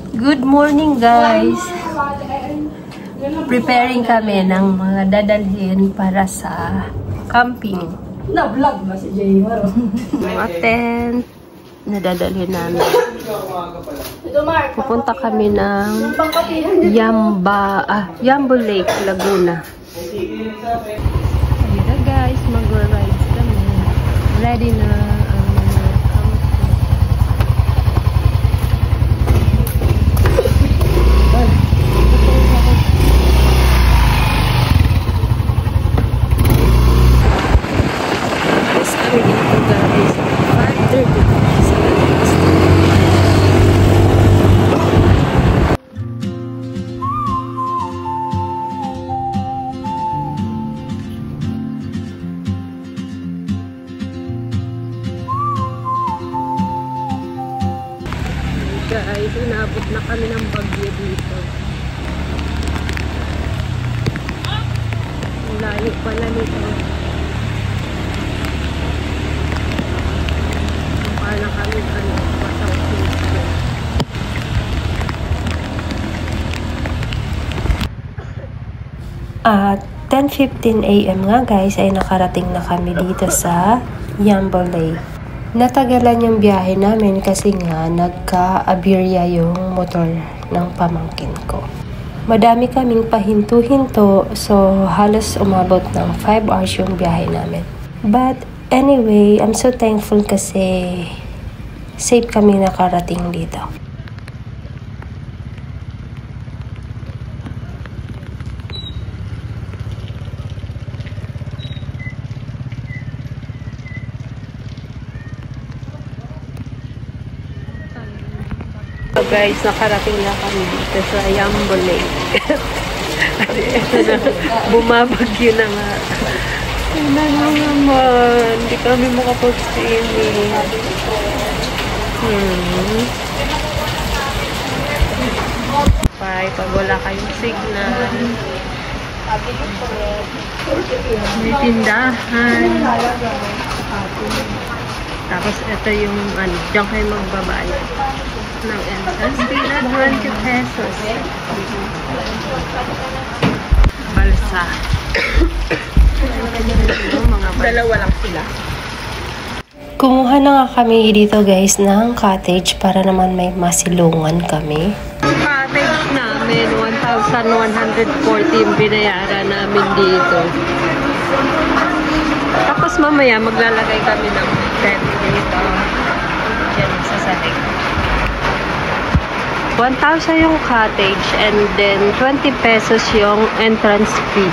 Good morning guys! Preparing kami ng mga dadalhin para sa camping. Na-vlog na si Jay. Mga tent na dadalhin namin. Pupunta kami ng Yambo Lake, Laguna. Ayun guys, mag-rides kami. Ready na ang mga guys, inabot na kami ng bagyo dito. Ang layo pala nito. Paano kami pasaw dito. At 10:15 AM nga guys ay nakarating na kami dito sa Yambo Lake. Natagalan yung biyahe namin kasi nga nagka-abirya yung motor ng pamangkin ko. Madami kaming pahinto-hinto, so halos umabot ng 5 hours yung biyahe namin. But anyway, I'm so thankful kasi safe kami nakarating dito. So guys, nakarating na kami dito sa Yambo Lake. Ito na, bumabagyo na nga. Ano naman, hindi kami makapag-swimming. Pag wala kayong signal. May tindahan. Tapos ito yung diyan kayo magbabayad ng entrance fee na 20 pesos. Balsa. Dalawa lang sila. Kumuha na nga kami dito guys ng cottage para naman may masilungan kami. Cottage namin, 1,140 yung binayaran namin dito. Tapos mamaya maglalagay kami ng tent dito. Diyan sa sahig. 1,000 yung cottage and then 20 pesos yung entrance fee.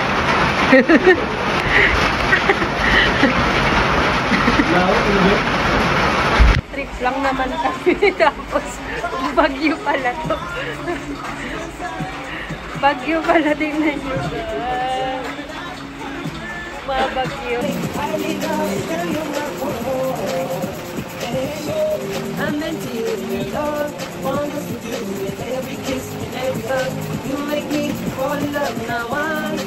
Trip lang naman kami. Tapos bagyo pala to. Bagyo pala din na yun. Bagyo. I meant to you, love, wonders to do with every kiss, every hug. You make me fall in love now. I'm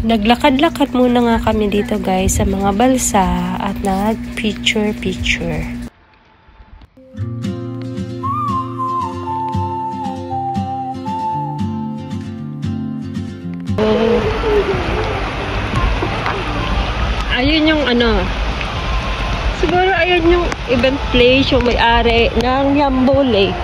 naglakad-lakad muna nga kami dito guys sa mga balsa at nag-picture-picture. Ayun yung siguro ayun yung event place yung may-ari ng Yambo Lake.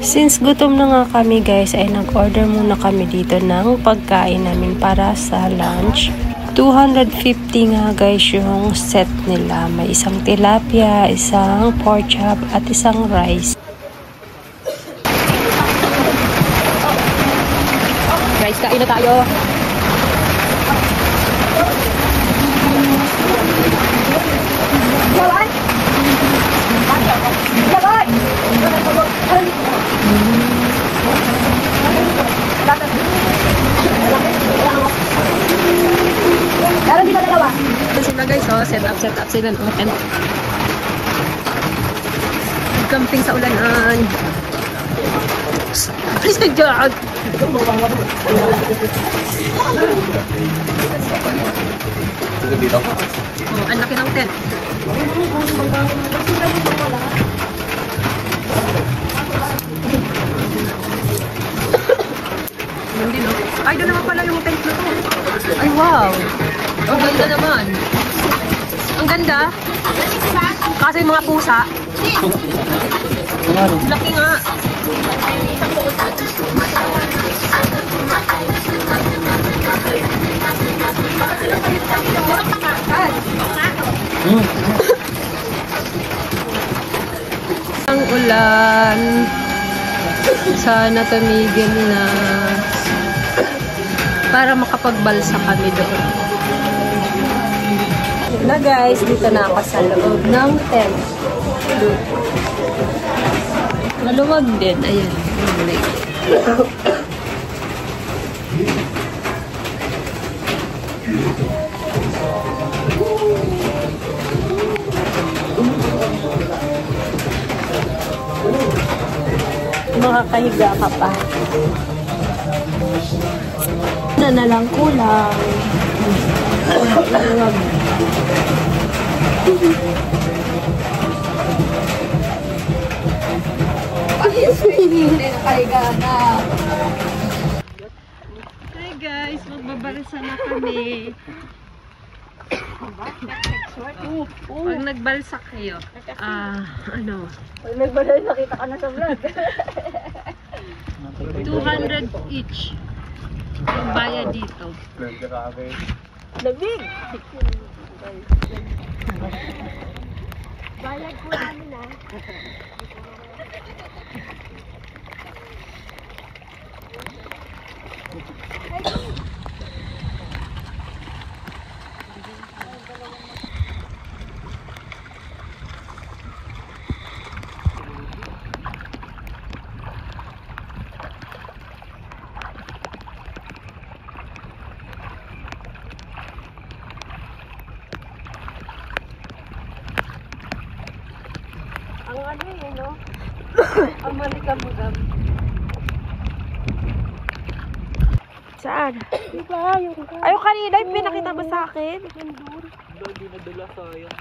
Since gutom na nga kami guys, ay nag-order muna kami dito ng pagkain namin para sa lunch. 250 nga guys yung set nila. May isang tilapia, isang pork chop at isang rice. na tayo. Ito sila guys, oh, set up sila ng tent. Camping sa ulanan. Please take that. Oh, ang laki ng tent. Hindi no? Ay, doon naman pala yung tent na to. Ay, wow. Ang ganda naman. Ang ganda. Kasi mga pusa. Laki nga. Ang ulan. Sana tumigil na. Para makapagbalsa kami doon. Na guys, dito na ako sa loob ng tent. Maluwag din. Ayan. Makakahiga ka pa. Na lang kulang. Hi guys, magbabalsa na kami. Pag nagbalsa kayo, ano? Pag nagbalay, nakita ka na sa vlog. 200 each. Yung bayad dito. Lamig! Bayad po namin ah. Ang ano yun, no? Ang malikam-magam. Saan? Diba? Ayun kanina, yung pinakita mo sa akin. Hindi nadala, sayang.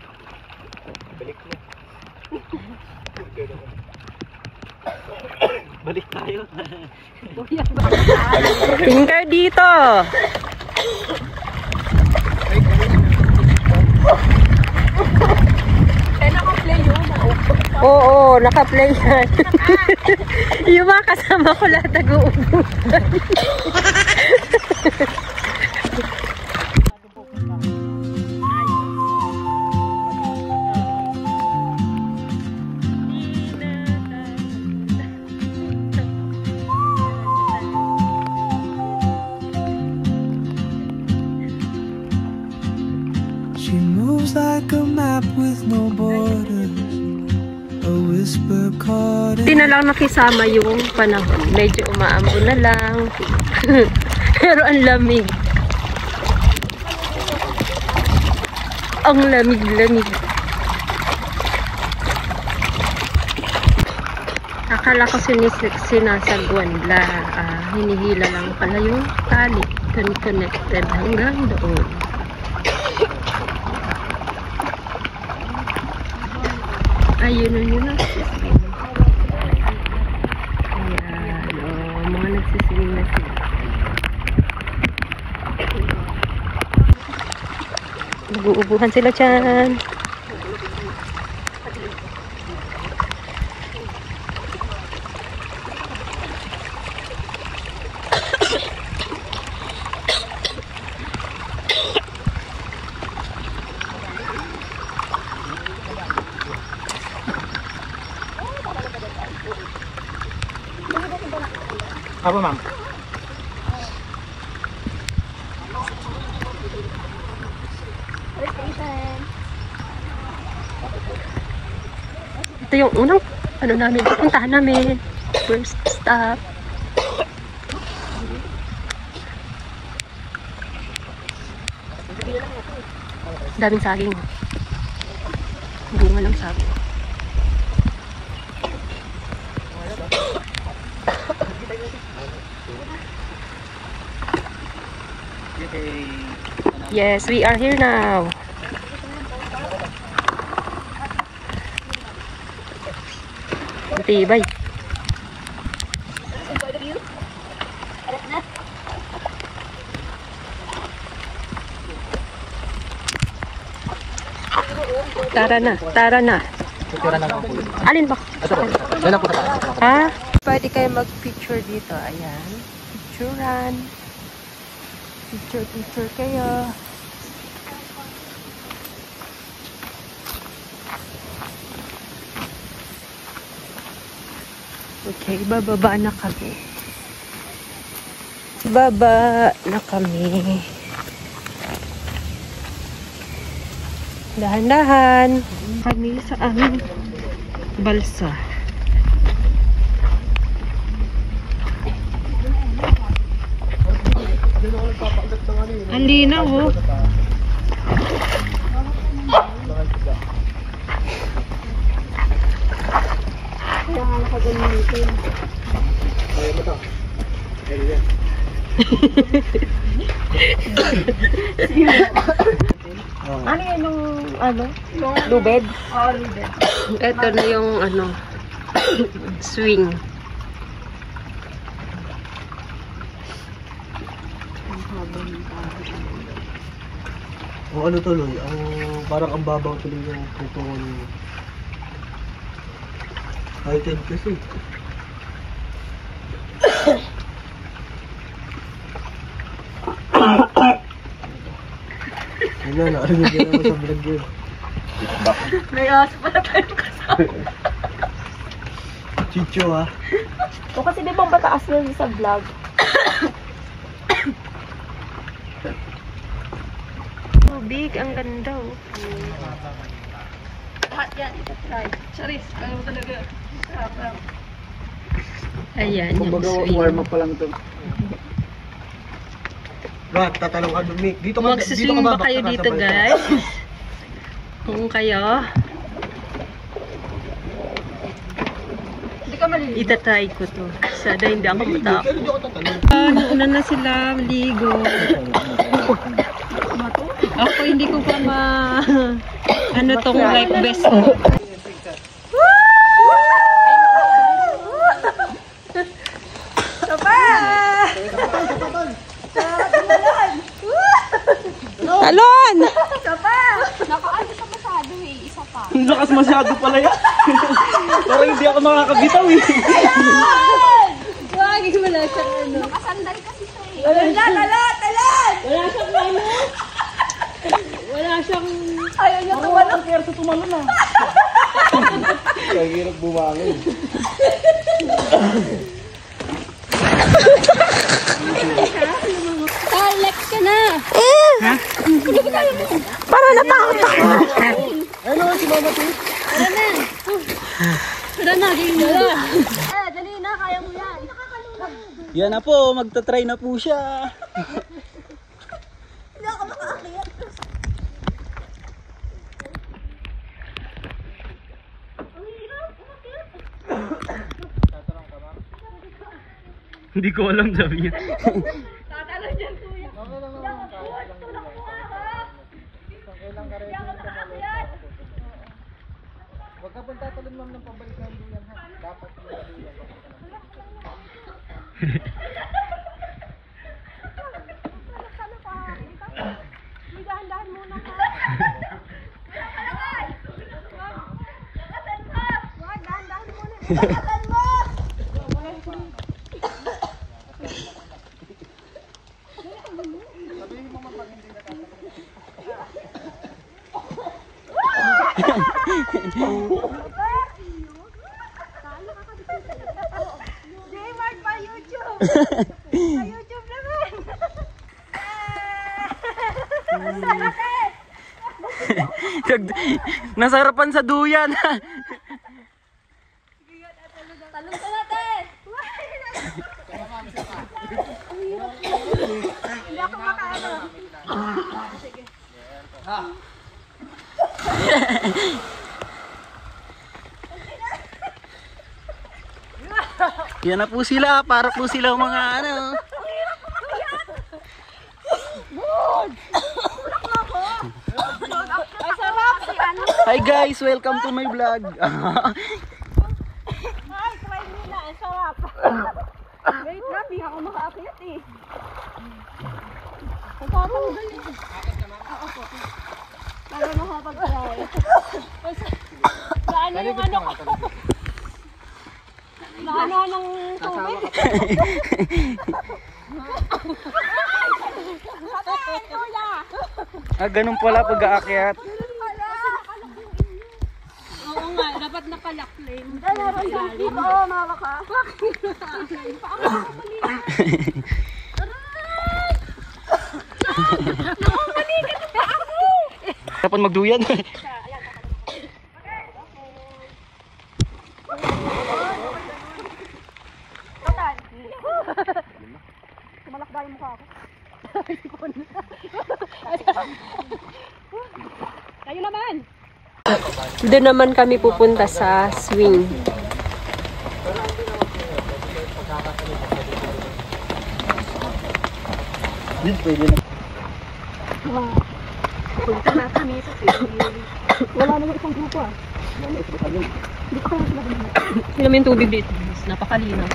Balik na. Balik tayo. Tingka dito. Naka-play yun. Oo, naka-play yan. Yung mga kasama ko lahat nag-uubusan. She moves like a map with no borders, a whisper caught Hindi in na lang nakisama yung panahon. Medyo umaambo na lang. Pero ang lamig. Ang lamig-lamig. Akala ko sinasagwan la. Hinihila lang pala yung tali. Connected hanggang doon. Ayun na yun. Ayan, mga nagsising na sila. Nag-uubuhan sila dyan. Apa, ma'am? Ito yung unang ano namin, puntahan namin. First stop. Daming saging. Bunga ng saging. Yes, we are here now. Tibay. Tara na, tara na. Alin ba? Ha? Pwede kayo mag-picture dito. Ayan. Picturean. Picture kayo. Okay, bababa na kami. Baba na kami. Dahan-dahan. Kami sa aming balsa. Ang linaw, oh. Kaya nga nakagamitin. Ano yan yung ano? Lubed? Oo, lubed. Ito na yung ano, swing. O ano tuloy, parang ang babaw tuloy yung tutungon. High tide kasi. Ano na, narinig ka naman sa vlog yun. May aso pala tayo kasama. Chicho ha. O kasi di ba mataas na sa vlog? Tubig, ang ganda, oh. Lahat yan, ito try. Charis, kaya mo talaga. Sarap. Ayan yung Kumbaga swing. warm up pa lang ito. Rat, tatanong ka dun, Mick. Dito ka Magsiswing ba kayo dito, guys? Kung kayo, Hindi ka maliligo. itatry ko to. Sada hindi ako matakot. Pero di ako tatanong. Nauna na sila, ligo. Ako hindi ko pa ano tong life vest ko. Alon! Nakaano sa masyado eh, isa pa. Lakas masyado pala yan. Parang hindi ako makakabitaw eh. Wagi wala siyang ano. Nakasandal kasi siya eh. Talan! Wala siyang ano. Wala siyang... Ayaw niya tumalon. Kaya sa tumalon na. Kaya hirap bumangon. Alex ka na! Para natakot ako. Ano si Mama T? Tara na, game na. Dali na, kaya mo yan. Yan na po, magta-try na po siya. Hindi ako makaakyat. Hindi ko alam sabi niya. Tatalo dyan, kuya. Tulak mo nga, ha? Hindi ako makaakyat. Huwag ka pong tatalon ma'am ng pabalik ng duyan ha. Dapat yung duyan. May dahan-dahan muna ka. Wag, dahan-dahan muna. Dahan mo! J-Mark pa YouTube! Pa YouTube naman! Sakit! Nasarapan sa duyan. Talon ka natin! Hindi ako makaano. Sige. Yan na po sila, para po sila mga ano. Ay, sarap si ano. Hi guys, welcome to my vlog. Ay, try nila. Ang sarap. Wait lang, di ako makaakyat eh. Nagkakaudan yun. Oo. Para makapag-try. Saan yung ano ko? Naano ng tubig? Ganun pala pag-aakyat. Oo nga, dapat nakalakling. Oo, mawa ka. Dapat magduyan. Sumalakba yung mukha ako. Kayo naman. Doon naman kami pupunta sa swing. Pwede na. Punta na kami sa swing. Wala naman isang grupo ah. Hindi ko kaya sila gumawa. Hindi naman yung tubig dito. Napakalinaw.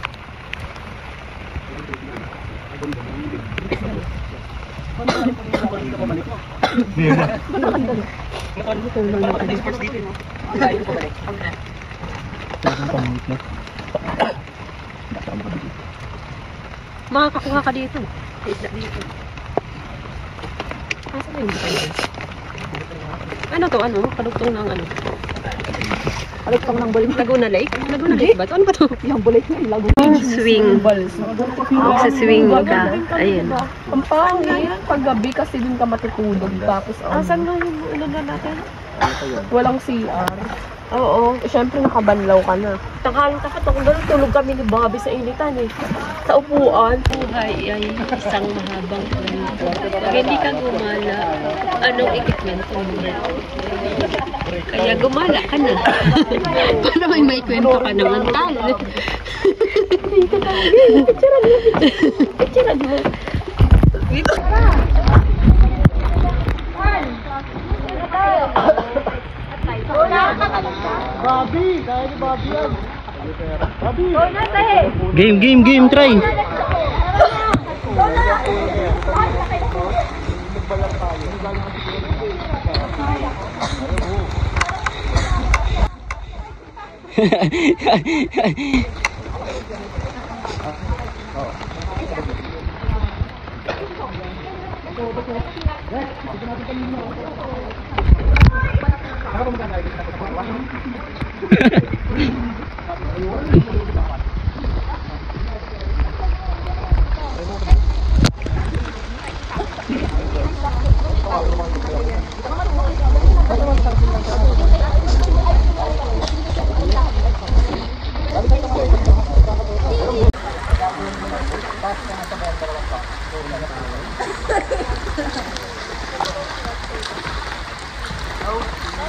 Makakakuha ka dito. Isda dito. Asan na yung kayo? Ano to? Ano? Kalugtong ng ano? Kalugtong ng balik. Laguna Lake? Laguna Lake ba? Ano ba to? Yung balik na yung Laguna. Swing. Sa swing ka. Ayan. Ang pangit. Paggabi kasi din ka matutulog. Tapos Asan nga yung ano na natin? walang CR. Oo. Siyempre nakabanlaw ka na. Tanghaling tapat ako doon. Tulog kami ni Bobby sa initan eh. Sa upuan. Buhay ay isang mahabang kwento. Pag hindi ka gumala, anong ikitmento mo? Kaya gumala ka na. Para may kwento ka naman tayo. Picture mo. Bobby! Kaya ni Bobby yan. Bobby! Game, try.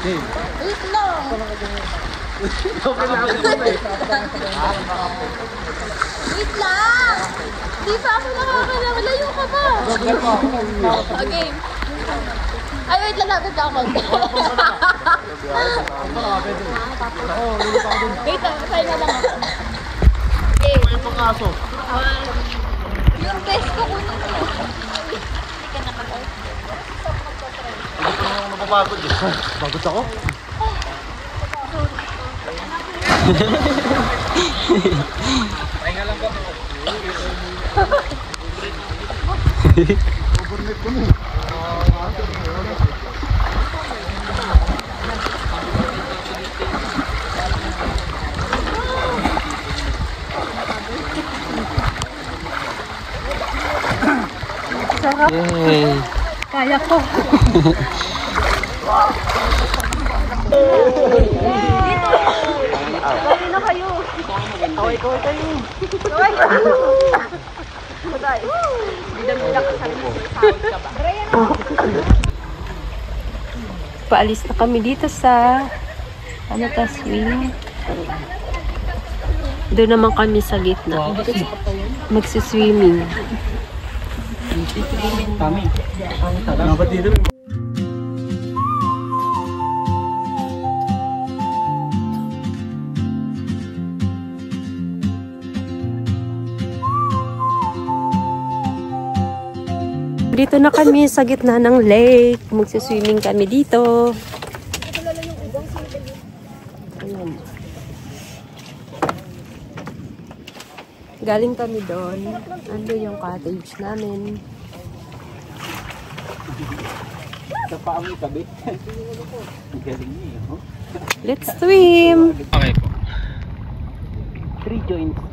Wait lang! Di pa ako nakakalaw. Layo ka pa. Okay. Ay, wait lang. Lapit ako. Wait lang. Try na lang ako. Okay. Yung best ko kunin ko. Hindi ka nakapag. Hindi ko naman mapapagod eh. Pagod ako? Pahinga lang ba ako? Overnight ko mo. Sarap. Kaya ko. Bali na kayo. Kaway tayo. Bagay. Bidang-bida ka sa rin. Sahod ka ba? Paalis na kami dito sa swing. Doon naman kami sa gitna. Magsiswimming. Kami. Dapat dito. Dito na kami sa gitna ng lake. Magsiswimming kami dito. Ayan. Galing kami doon. Ando yung cottage namin. Sa paami tabi. Galing niyo. Let's swim! Okay po. 3 joints.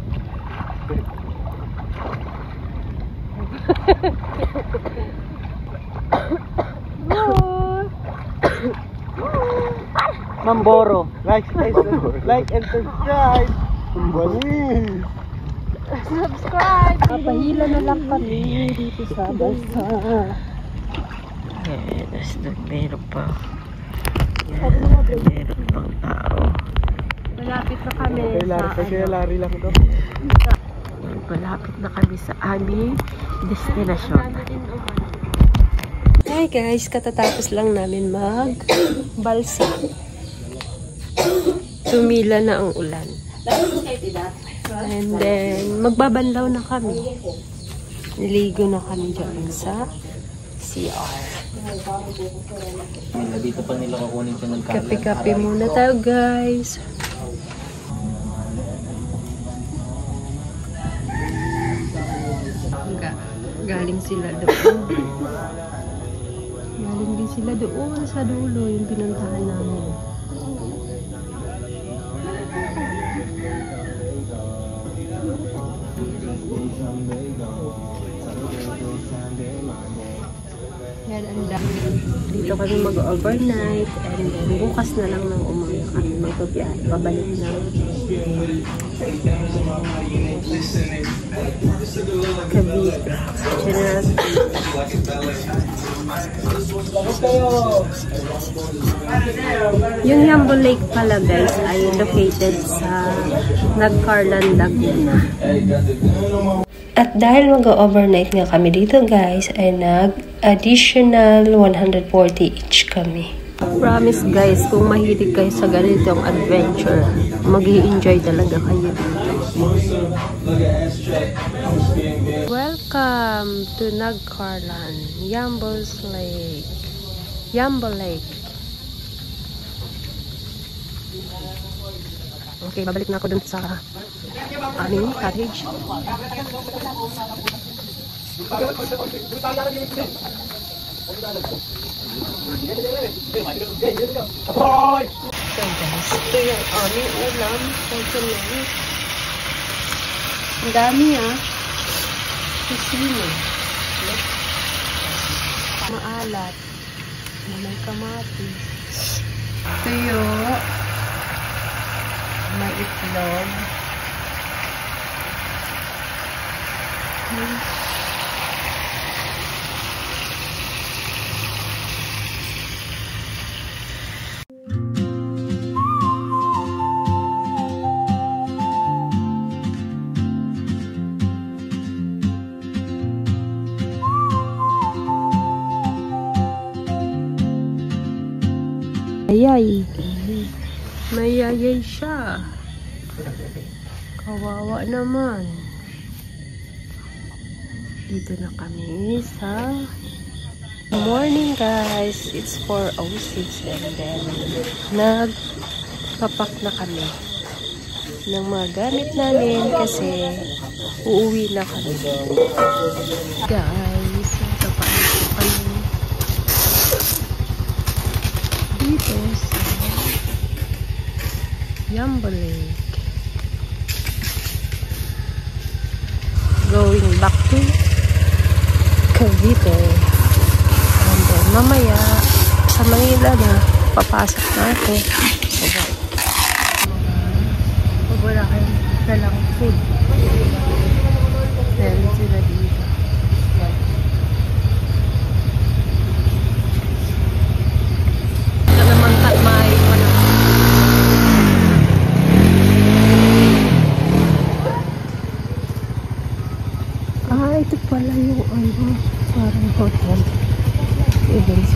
Mamboro. Like and subscribe. Bali. Subscribe! Papahila na lang kami dito sa basa. Yes, meron pa. Meron pang tao. Malapit na kami Lari lang to. Malapit na kami sa aming destinasyon. Hi guys, katatapos lang namin mag-balsa. Tumila na ang ulan. And then, magbabanlaw na kami. Niligo na kami dyan sa CR. Dito pa nila kukunin siya ng Kape-kape muna tayo guys. Galing sila doon. Galing din sila doon sa dulo yung pinuntahan namin. Yan ang dami. Dito kami mag-overnight and then bukas na lang ng umaga kami magbabiyahe. Pabalik na. Cavite. Yung Yambo Lake pala guys ay located sa Nagcarlan, Laguna. At dahil mag-overnight nga kami dito guys, ay nag-additional 140 each kami. Promise guys, kung mahilig kayo sa ganitong adventure, mag-i-enjoy talaga kayo. Welcome to Nagcarlan, Yambo's Lake. Yambo Lake. Okay, babalik na ako dun sa aming cottage. So guys, ito yung aming ulam for tonight. Ang dami Sisino. Maalat. May kamatis. Tuyo. May itlog. Ayay. Mayayay siya. Kawawa naman. Dito na kami sa morning guys. It's 4:06 and then nagpapak na kami ng mga gamit namin kasi uuwi na kami. Guys, nagpapalit ko kami dito sa Yambo Lake. Going back to Cavite. And then mamaya sa Manila na. Papasok na ako. Pag wala kayong dalang food, meron sila dito. Ito naman may ito pala yung ano, parang hotel. Event